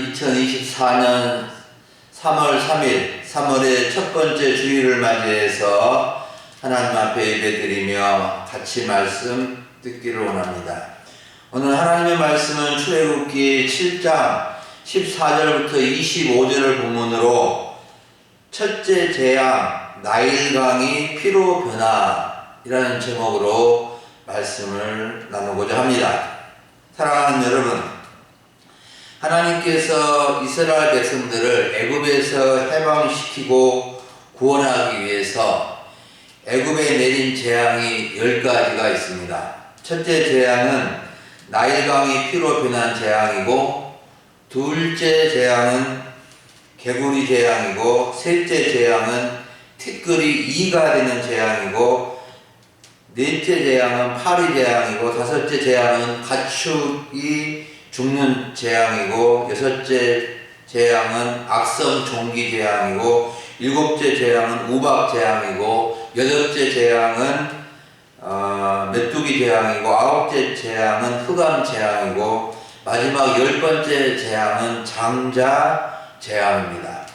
오늘은 2024년 3월 3일, 3월의 첫 번째 주일을 맞이해서 하나님 앞에 예배드리며 같이 말씀 듣기를 원합니다. 오늘 하나님의 말씀은 출애굽기 7장 14절부터 25절을 본문으로 첫째 재앙, 나일강이 피로 변화이라는 제목으로 말씀을 나누고자 합니다. 사랑하는 여러분, 하나님께서 이스라엘 백성들을 애굽에서 해방시키고 구원하기 위해서 애굽에 내린 재앙이 10가지가 있습니다. 첫째 재앙은 나일강이 피로 변한 재앙이고, 둘째 재앙은 개구리 재앙이고, 셋째 재앙은 티끌이 이가 되는 재앙이고, 넷째 재앙은 파리 재앙이고, 다섯째 재앙은 가축이 죽는 재앙이고, 여섯째 재앙은 악성 종기 재앙이고, 일곱째 재앙은 우박 재앙이고, 여덟째 재앙은 메뚜기 재앙이고, 아홉째 재앙은 흑암 재앙이고, 마지막 10번째 재앙은 장자 재앙입니다.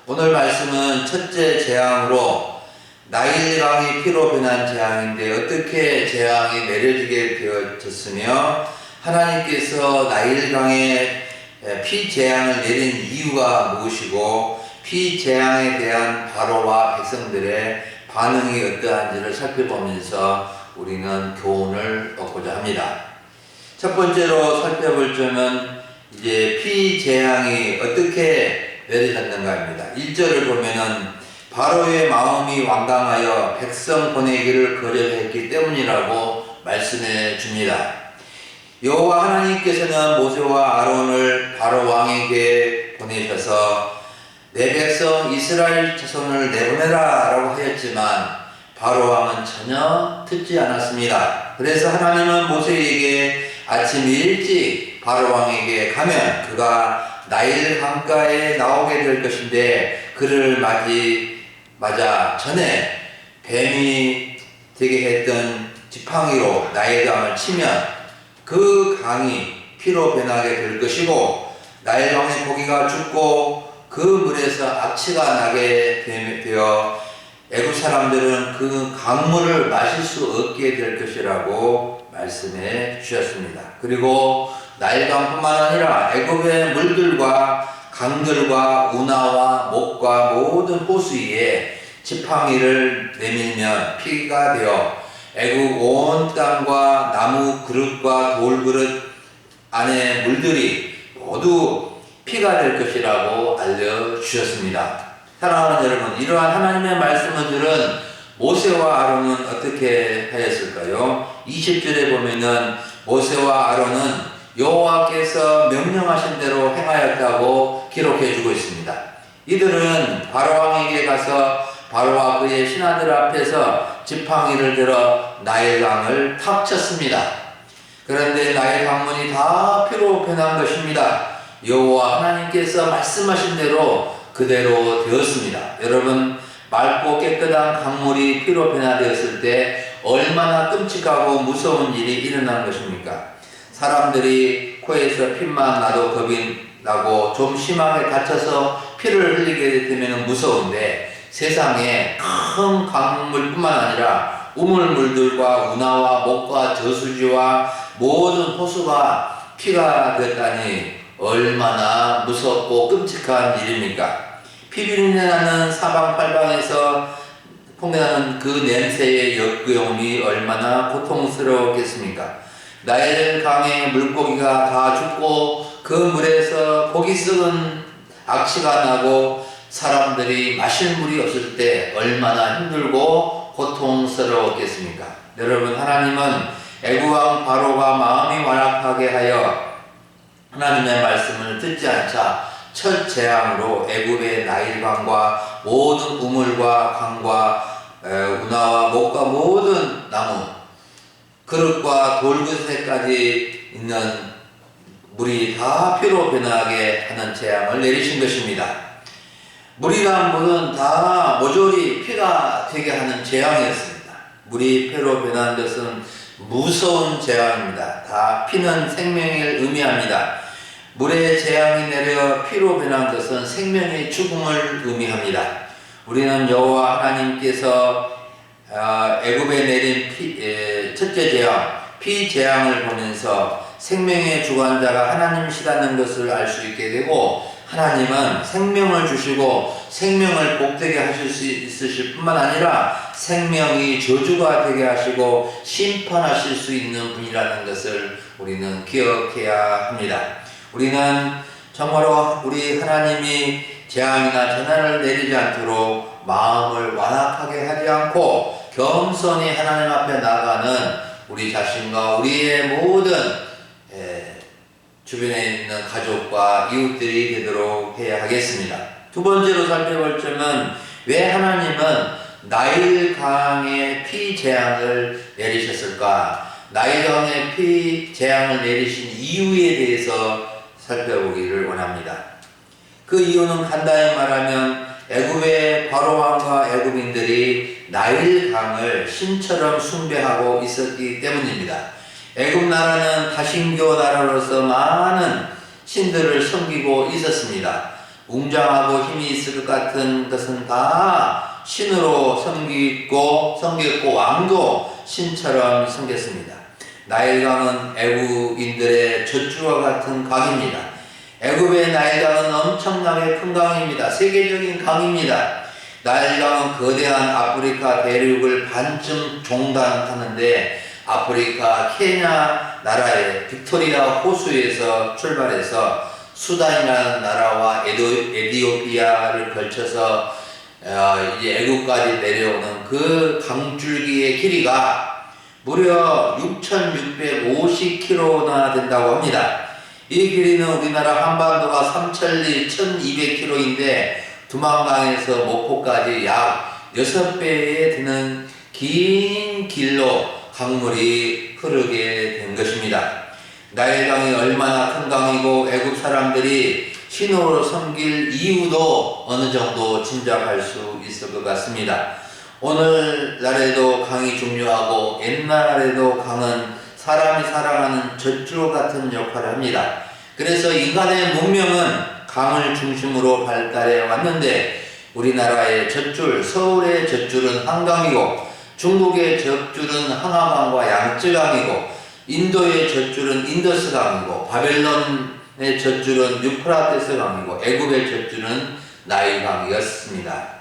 오늘 말씀은 첫째 재앙으로 나일강이 피로 변한 재앙인데, 어떻게 재앙이 내려지게 되어졌으며 하나님께서 나일강에 피 재앙을 내린 이유가 무엇이고, 피 재앙에 대한 바로와 백성들의 반응이 어떠한지를 살펴보면서 우리는 교훈을 얻고자 합니다. 첫 번째로 살펴볼 점은 이제 피 재앙이 어떻게 내려졌는가입니다. 1절을 보면은 바로의 마음이 완강하여 백성 보내기를 거절했기 때문이라고 말씀해 줍니다. 여호와 하나님께서는 모세와 아론을 바로 왕에게 보내셔서 내 백성 이스라엘 자손을 내보내라 라고 하였지만 바로 왕은 전혀 듣지 않았습니다. 그래서 하나님은 모세에게 아침 일찍 바로 왕에게 가면 그가 나일 강가에 나오게 될 것인데, 그를 맞아 전에 뱀이 되게 했던 지팡이로 나일강을 치면 그 강이 피로 변하게 될 것이고, 나일강의 고기가 죽고 그 물에서 악취가 나게 되어 애굽 사람들은 그 강물을 마실 수 없게 될 것이라고 말씀해 주셨습니다. 그리고 나일강뿐만 아니라 애굽의 물들과 강들과 운하와 목과 모든 호수 위에 지팡이를 내밀면 피가 되어 애굽 온 땅과 나무 그릇과 돌 그릇 안에 물들이 모두 피가 될 것이라고 알려주셨습니다. 사랑하는 여러분, 이러한 하나님의 말씀을 들은 모세와 아론은 어떻게 하였을까요? 20절에 보면은 모세와 아론은 여호와께서 명령하신 대로 행하였다고 기록해주고 있습니다. 이들은 바로왕에게 가서 바로와 그의 신하들 앞에서 지팡이를 들어 나일강을 탁 쳤습니다. 그런데 나일 강물이 다 피로 변한 것입니다. 여호와 하나님께서 말씀하신 대로 그대로 되었습니다. 여러분, 맑고 깨끗한 강물이 피로 변화되었을 때 얼마나 끔찍하고 무서운 일이 일어난 것입니까? 사람들이 코에서 피만 나도 겁이 나고 좀 심하게 다쳐서 피를 흘리게 되면 무서운데, 세상에 큰 강물뿐만 아니라 우물물들과 운하와 목과 저수지와 모든 호수가 피가 되었다니 얼마나 무섭고 끔찍한 일입니까? 피비린내 나는 사방팔방에서 풍겨나는 그 냄새의 역겨움이 얼마나 고통스러웠겠습니까? 나일강의 물고기가 다 죽고 그 물에서 고기 썩은 악취가 나고 사람들이 마실 물이 없을 때 얼마나 힘들고 고통스러웠겠습니까? 여러분, 하나님은 애굽왕 바로가 마음이 완악하게 하여 하나님의 말씀을 듣지 않자 첫 재앙으로 애굽의 나일강과 모든 우물과 강과 운하와 목과 모든 나무 그릇과 돌그릇에까지 있는 물이 다 피로 변하게 하는 재앙을 내리신 것입니다. 물이란 물은 다 모조리 피가 되게 하는 재앙이었습니다. 물이 피로 변한 것은 무서운 재앙입니다. 다 피는 생명을 의미합니다. 물에 재앙이 내려 피로 변한 것은 생명의 죽음을 의미합니다. 우리는 여호와 하나님께서 애굽에 내린 첫째 재앙, 피 재앙을 보면서 생명의 주관자가 하나님이시라는 것을 알 수 있게 되고, 하나님은 생명을 주시고 생명을 복되게 하실 수 있으실 뿐만 아니라 생명이 저주가 되게 하시고 심판하실 수 있는 분이라는 것을 우리는 기억해야 합니다. 우리는 정말로 우리 하나님이 재앙이나 재난을 내리지 않도록 마음을 완악하게 하지 않고 겸손히 하나님 앞에 나가는 우리 자신과 우리의 모든 주변에 있는 가족과 이웃들이 되도록 해야 하겠습니다. 두 번째로 살펴볼 점은 왜 하나님은 나일강에 피 재앙을 내리셨을까? 나일강에 피 재앙을 내리신 이유에 대해서 살펴보기를 원합니다. 그 이유는 간단히 말하면 애굽의 바로왕과 애굽인들이 나일강을 신처럼 숭배하고 있었기 때문입니다. 애굽 나라는 다신교 나라로서 많은 신들을 섬기고 있었습니다. 웅장하고 힘이 있을 것 같은 것은 다 신으로 섬겼고 왕도 신처럼 섬겼습니다. 나일강은 애굽인들의 젖주와 같은 강입니다. 애굽의 나일강은 엄청나게 큰 강입니다. 세계적인 강입니다. 나일강은 거대한 아프리카 대륙을 반쯤 종단하는데 아프리카 케냐 나라의 빅토리아 호수에서 출발해서 수단이라는 나라와 에디오피아를 걸쳐서 이제 애국까지 내려오는 그 강줄기의 길이가 무려 6,650km나 된다고 합니다. 이 길이는 우리나라 한반도가 삼천리 1,200km인데 두만강에서 목포까지 약 6배에 드는 긴 길로 강물이 흐르게 된 것입니다. 나일강이 얼마나 큰 강이고 애국 사람들이 신으로 섬길 이유도 어느 정도 짐작할 수 있을 것 같습니다. 오늘날에도 강이 중요하고 옛날에도 강은 사람이 살아가는 젖줄 같은 역할을 합니다. 그래서 인간의 문명은 강을 중심으로 발달해 왔는데 우리나라의 젖줄, 서울의 젖줄은 한강이고 중국의 젖줄은 항아강과 양쯔강이고 인도의 젖줄은 인더스강이고 바벨론의 젖줄은 유프라테스강이고 애굽의 젖줄은 나일강이었습니다.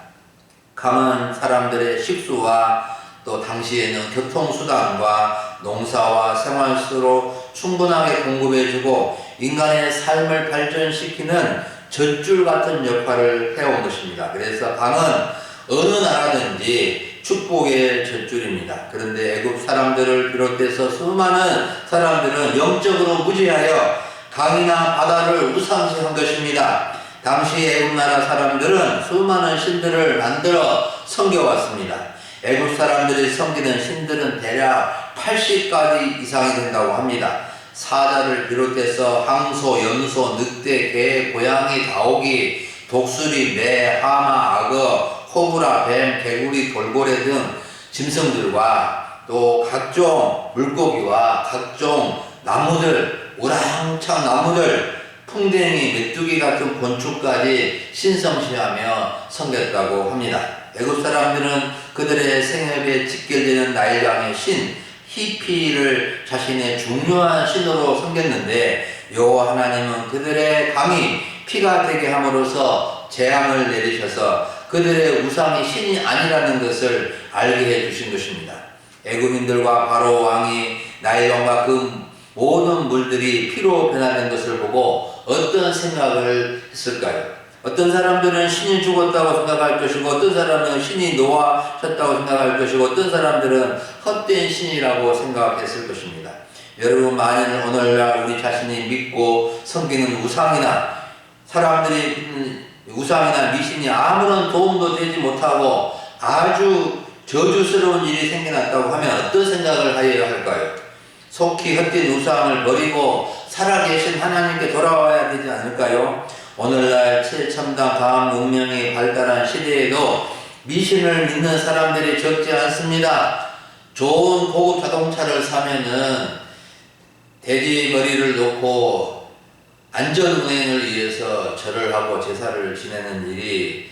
강은 사람들의 식수와 또 당시에는 교통수단과 농사와 생활수로 충분하게 공급해주고 인간의 삶을 발전시키는 젖줄 같은 역할을 해온 것입니다. 그래서 강은 어느 나라든지 축복의 젖줄입니다. 그런데 애굽 사람들을 비롯해서 수많은 사람들은 영적으로 무지하여 강이나 바다를 우상시한 것입니다. 당시 애굽 나라 사람들은 수많은 신들을 만들어 섬겨왔습니다. 애굽 사람들이 섬기는 신들은 대략 80가지 이상이 된다고 합니다. 사자를 비롯해서 항소, 염소, 늑대, 개, 고양이, 다오기, 독수리, 매, 하마, 악어, 코브라, 뱀, 개구리, 돌고래 등 짐승들과 또 각종 물고기와 각종 나무들, 우랑창 나무들, 풍뎅이, 메뚜기 같은 곤충까지 신성시하며 섬겼다고 합니다. 애굽 사람들은 그들의 생업에 직결되는 나일강의 신 히피를 자신의 중요한 신으로 섬겼는데 여호와 하나님은 그들의 강이 피가 되게 함으로써 재앙을 내리셔서 그들의 우상이 신이 아니라는 것을 알게 해주신 것입니다. 애굽인들과 바로 왕이 나일강과 그 모든 물들이 피로 변화된 것을 보고 어떤 생각을 했을까요? 어떤 사람들은 신이 죽었다고 생각할 것이고 어떤 사람은 신이 노하셨다고 생각할 것이고 어떤 사람들은 헛된 신이라고 생각했을 것입니다. 여러분, 만일 오늘날 우리 자신이 믿고 섬기는 우상이나 사람들이 우상이나 미신이 아무런 도움도 되지 못하고 아주 저주스러운 일이 생겨났다고 하면 어떤 생각을 하여야 할까요? 속히 헛된 우상을 버리고 살아계신 하나님께 돌아와야 되지 않을까요? 오늘날 최첨단 과학 문명이 발달한 시대에도 미신을 믿는 사람들이 적지 않습니다. 좋은 고급 자동차를 사면은 돼지 머리를 놓고 안전운행을 위해서 절을 하고 제사를 지내는 일이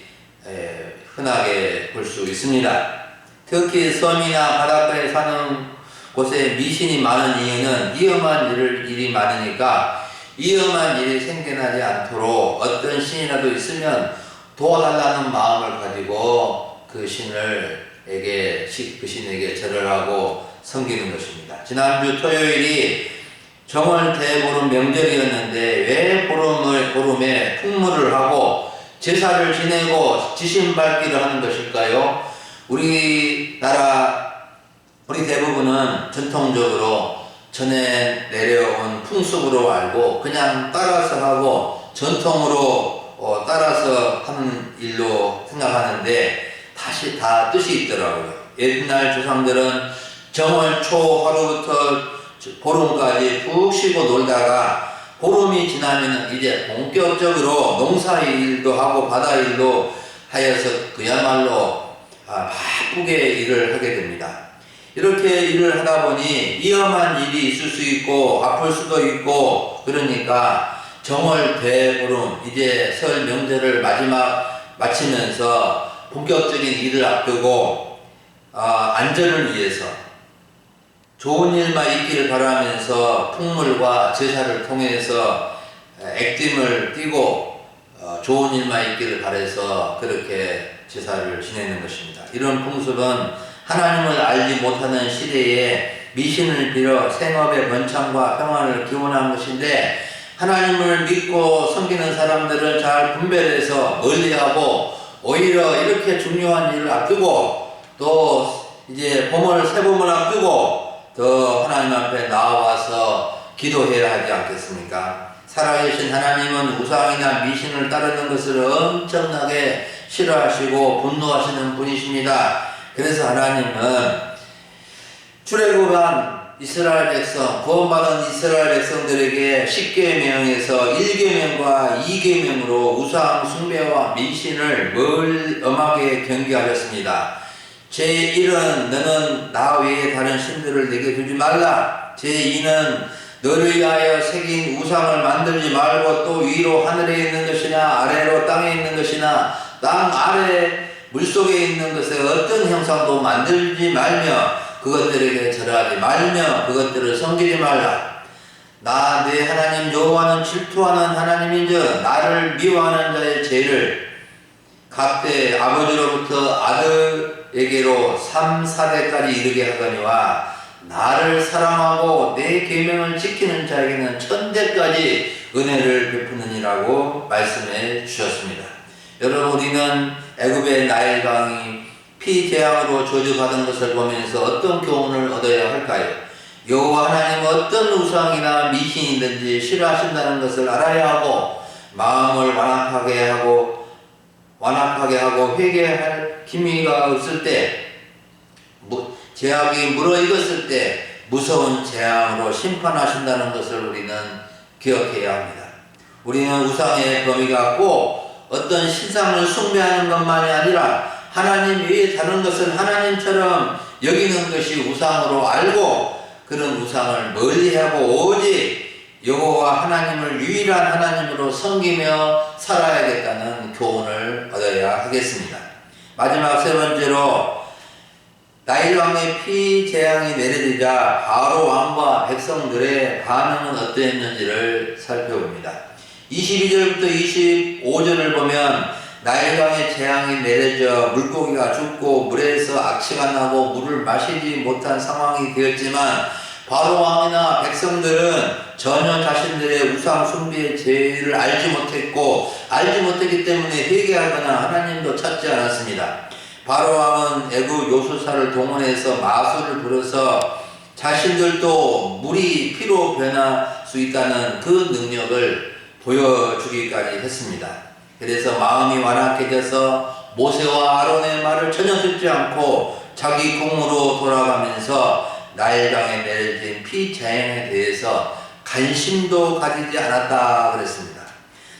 흔하게 볼 수 있습니다. 특히 섬이나 바닷가에 사는 곳에 미신이 많은 이유는 위험한 일이 많으니까 위험한 일이 생겨나지 않도록 어떤 신이라도 있으면 도와달라는 마음을 가지고 그 신에게 절을 하고 섬기는 것입니다. 지난주 토요일이 정월 대보름 명절이었는데 왜 보름에 풍물을 하고 제사를 지내고 지신밟기를 하는 것일까요? 우리 대부분은 전통적으로 전에 내려온 풍습으로 알고 그냥 따라서 하고 전통으로 따라서 하는 일로 생각하는데 다 뜻이 있더라고요. 옛날 조상들은 정월 초 하루부터 보름까지 푹 쉬고 놀다가 보름이 지나면 이제 본격적으로 농사일도 하고 바다일도 하여서 그야말로 바쁘게 일을 하게 됩니다. 이렇게 일을 하다 보니 위험한 일이 있을 수 있고 아플 수도 있고 그러니까 정월 대보름 이제 설 명절을 마치면서 본격적인 일을 앞두고 안전을 위해서 좋은 일만 있기를 바라면서 풍물과 제사를 통해서 액짐을 띠고 좋은 일만 있기를 바라서 그렇게 제사를 지내는 것입니다. 이런 풍습은 하나님을 알지 못하는 시대에 미신을 빌어 생업의 번창과 평안을 기원한 것인데 하나님을 믿고 섬기는 사람들은 잘 분별해서 멀리하고 오히려 이렇게 중요한 일을 앞두고 또 이제 새봄을 앞두고 더 하나님 앞에 나와서 기도해야 하지 않겠습니까? 살아계신 하나님은 우상이나 미신을 따르는 것을 엄청나게 싫어하시고 분노하시는 분이십니다. 그래서 하나님은 출애굽한 이스라엘 백성, 구원받은 이스라엘 백성들에게 10계명에서 1계명과 2계명으로 우상 숭배와 미신을 엄하게 경계하셨습니다. 제1은 너는 나 외에 다른 신들을 내게 두지 말라. 제2는 너를 위하여 새긴 우상을 만들지 말고 또 위로 하늘에 있는 것이나 아래로 땅에 있는 것이나 땅 아래 물속에 있는 것에 어떤 형상도 만들지 말며 그것들에게 절하지 말며 그것들을 섬기지 말라. 나 내 하나님 여호와는 질투하는 하나님인즉 나를 미워하는 자의 죄를 각대 아버지로부터 아들에게로 3, 4대까지 이르게 하거니와 나를 사랑하고 내 계명을 지키는 자에게는 1000대까지 은혜를 베푸느니라고 말씀해 주셨습니다. 여러분, 우리는 애굽의 나일강이 피재앙으로 저주받은 것을 보면서 어떤 교훈을 얻어야 할까요? 여호와 하나님은 어떤 우상이나 미신이든지 싫어하신다는 것을 알아야 하고 마음을 완악하게 하고 회개할 기미가 없을 때 죄악이 무르익었을 때 무서운 재앙으로 심판하신다는 것을 우리는 기억해야 합니다. 우리는 우상의 범위가 꼭 어떤 신상을 숭배하는 것만이 아니라 하나님 외에 다른 것을 하나님처럼 여기는 것이 우상으로 알고 그런 우상을 멀리하고 오직 여호와 하나님을 유일한 하나님으로 섬기며 살아야겠다는 교훈을 얻어야 하겠습니다. 마지막 세 번째로 나일강의 피재앙이 내려지자 바로 왕과 백성들의 반응은 어떠했는지를 살펴봅니다. 22절부터 25절을 보면 나일강의 재앙이 내려져 물고기가 죽고 물에서 악취가 나고 물을 마시지 못한 상황이 되었지만 바로 왕이나 백성들은 전혀 자신들의 우상 숭배의 죄를 알지 못했기 때문에 회개하거나 하나님도 찾지 않았습니다. 바로 왕은 애굽 요술사를 동원해서 마술을 부려서 자신들도 물이 피로 변할 수 있다는 그 능력을 보여주기까지 했습니다. 그래서 마음이 완악해져서 모세와 아론의 말을 전혀 듣지 않고 자기 궁으로 돌아가면서 나일강에 내려진 피재앙에 대해서 관심도 가지지 않았다 그랬습니다.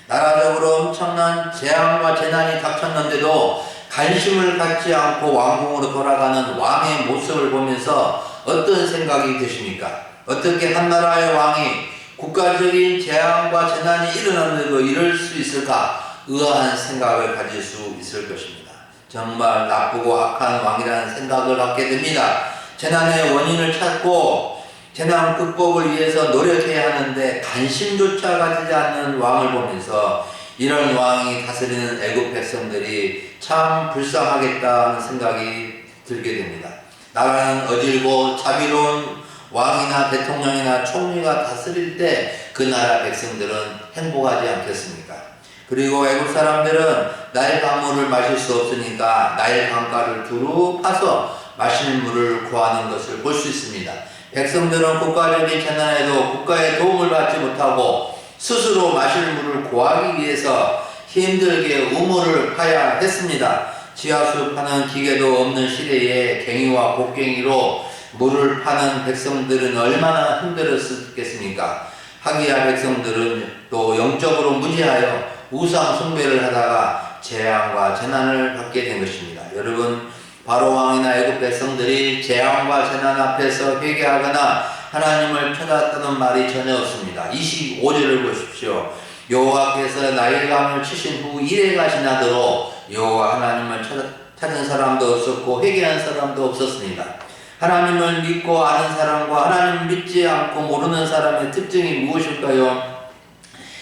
나라적으로 엄청난 재앙과 재난이 닥쳤는데도 관심을 갖지 않고 왕궁으로 돌아가는 왕의 모습을 보면서 어떤 생각이 드십니까? 어떻게 한 나라의 왕이 국가적인 재앙과 재난이 일어나는데도 이럴 수 있을까? 의아한 생각을 가질 수 있을 것입니다. 정말 나쁘고 악한 왕이라는 생각을 갖게 됩니다. 재난의 원인을 찾고 재난 극복을 위해서 노력해야 하는데 관심조차 가지지 않는 왕을 보면서 이런 왕이 다스리는 애굽 백성들이 참 불쌍하겠다는 생각이 들게 됩니다. 나라는 어질고 자비로운 왕이나 대통령이나 총리가 다스릴 때 그 나라 백성들은 행복하지 않겠습니까? 그리고 애국 사람들은 나일 강물을 마실 수 없으니까 나일 강가를 두루 파서 마실 물을 구하는 것을 볼 수 있습니다. 백성들은 국가적인 재난에도 국가의 도움을 받지 못하고 스스로 마실 물을 구하기 위해서 힘들게 우물을 파야 했습니다. 지하수 파는 기계도 없는 시대에 갱이와 곡괭이로 물을 파는 백성들은 얼마나 힘들었겠습니까? 하기야 백성들은 또 영적으로 무지하여 우상 숭배를 하다가 재앙과 재난을 받게 된 것입니다. 여러분, 바로 왕이나 애굽 백성들이 재앙과 재난 앞에서 회개하거나 하나님을 찾았다는 말이 전혀 없습니다. 25절을 보십시오. 여호와께서 나일강을 치신 후 이래가 지나도록 여호와 하나님을 찾은 사람도 없었고 회개한 사람도 없었습니다. 하나님을 믿고 아는 사람과 하나님을 믿지 않고 모르는 사람의 특징이 무엇일까요?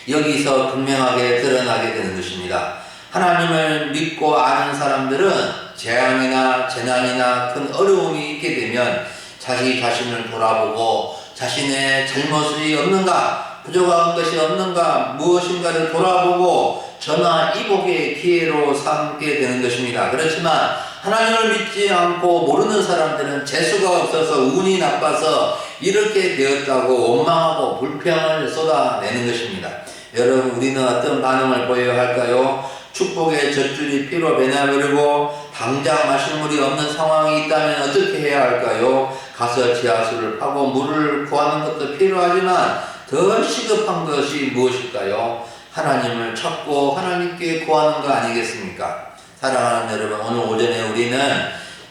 여기서 분명하게 드러나게 되는 것입니다. 하나님을 믿고 아는 사람들은 재앙이나 재난이나 큰 어려움이 있게 되면 자기 자신을 돌아보고 자신의 잘못이 없는가, 부족한 것이 없는가, 무엇인가를 돌아보고 전화 이복의 기회로 삼게 되는 것입니다. 그렇지만 하나님을 믿지 않고 모르는 사람들은 재수가 없어서 운이 나빠서 이렇게 되었다고 원망하고 불평을 쏟아내는 것입니다. 여러분, 우리는 어떤 반응을 보여야 할까요? 축복의 젖줄이 피로 배나버리고 당장 마실 물이 없는 상황이 있다면 어떻게 해야 할까요? 가서 지하수를 파고 물을 구하는 것도 필요하지만 더 시급한 것이 무엇일까요? 하나님을 찾고 하나님께 구하는 거 아니겠습니까? 사랑하는 여러분, 오늘 오전에 우리는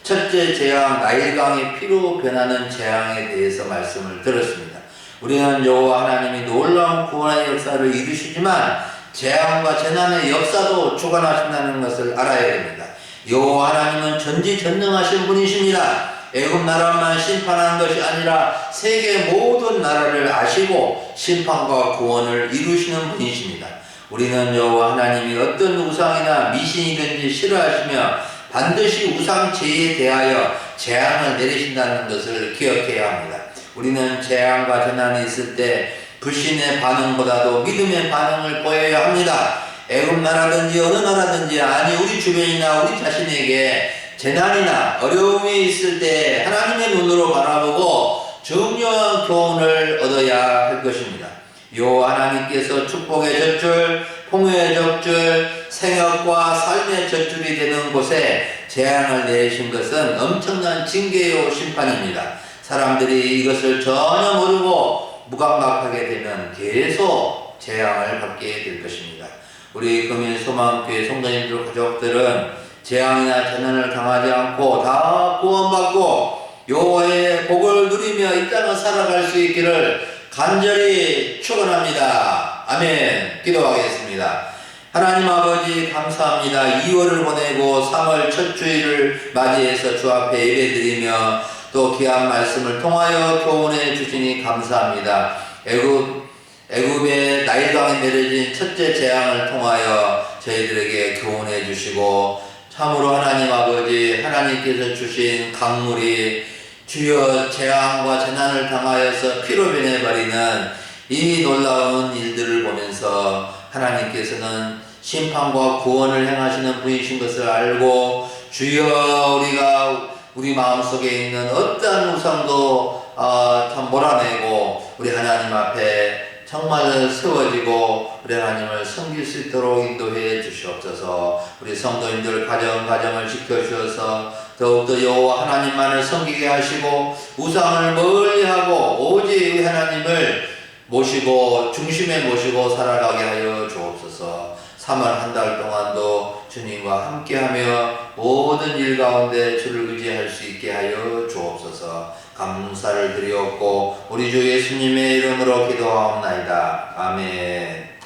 첫째 재앙, 나일강의 피로 변하는 재앙에 대해서 말씀을 들었습니다. 우리는 여호와 하나님이 놀라운 구원의 역사를 이루시지만 재앙과 재난의 역사도 주관하신다는 것을 알아야 됩니다. 여호와 하나님은 전지전능하신 분이십니다. 애굽 나라만 심판하는 것이 아니라 세계 모든 나라를 아시고 심판과 구원을 이루시는 분이십니다. 우리는 여호와 하나님이 어떤 우상이나 미신이든지 싫어하시며 반드시 우상제에 대하여 재앙을 내리신다는 것을 기억해야 합니다. 우리는 재앙과 재난이 있을 때 불신의 반응보다도 믿음의 반응을 보여야 합니다. 애굽 나라든지 어느 나라든지 아니 우리 주변이나 우리 자신에게 재난이나 어려움이 있을 때 하나님의 눈으로 바라보고 정교한 교훈을 얻어야 할 것입니다. 여호와 하나님께서 축복의 젖줄, 풍요의 젖줄, 생업과 삶의 젖줄이 되는 곳에 재앙을 내리신 것은 엄청난 징계요 심판입니다. 사람들이 이것을 전혀 모르고 무감각하게 되면 계속 재앙을 받게 될 것입니다. 우리 금일소망교회 성도님들 가족들은 재앙이나 재난을 당하지 않고 다 구원받고 여호와의 복을 누리며 이 땅을 살아갈 수 있기를 간절히 축원합니다. 아멘. 기도하겠습니다. 하나님 아버지 감사합니다. 2월을 보내고 3월 첫 주일을 맞이해서 주 앞에 예배드리며 또 귀한 말씀을 통하여 교훈해 주시니 감사합니다. 애굽의 나일강에 내려진 첫째 재앙을 통하여 저희들에게 교훈해 주시고 참으로 하나님 아버지 하나님께서 주신 강물이 주여 재앙과 재난을 당하여서 피로 변해버리는 이 놀라운 일들을 보면서 하나님께서는 심판과 구원을 행하시는 분이신 것을 알고 주여 우리가 우리 마음속에 있는 어떠한 우상도 참 몰아내고 우리 하나님 앞에 정말 세워지고 우리 하나님을 섬길 수 있도록 인도해 주시옵소서. 우리 성도님들 가정을 지켜주셔서 더욱더 여호와 하나님만을 섬기게 하시고 우상을 멀리하고 오직 우리 하나님을 모시고 중심에 모시고 살아가게 하여 주옵소서. 3월 한 달 동안도 주님과 함께하며 모든 일 가운데 주를 의지할 수 있게 하여 주옵소서. 감사를 드리옵고 우리 주 예수님의 이름으로 기도하옵나이다. 아멘.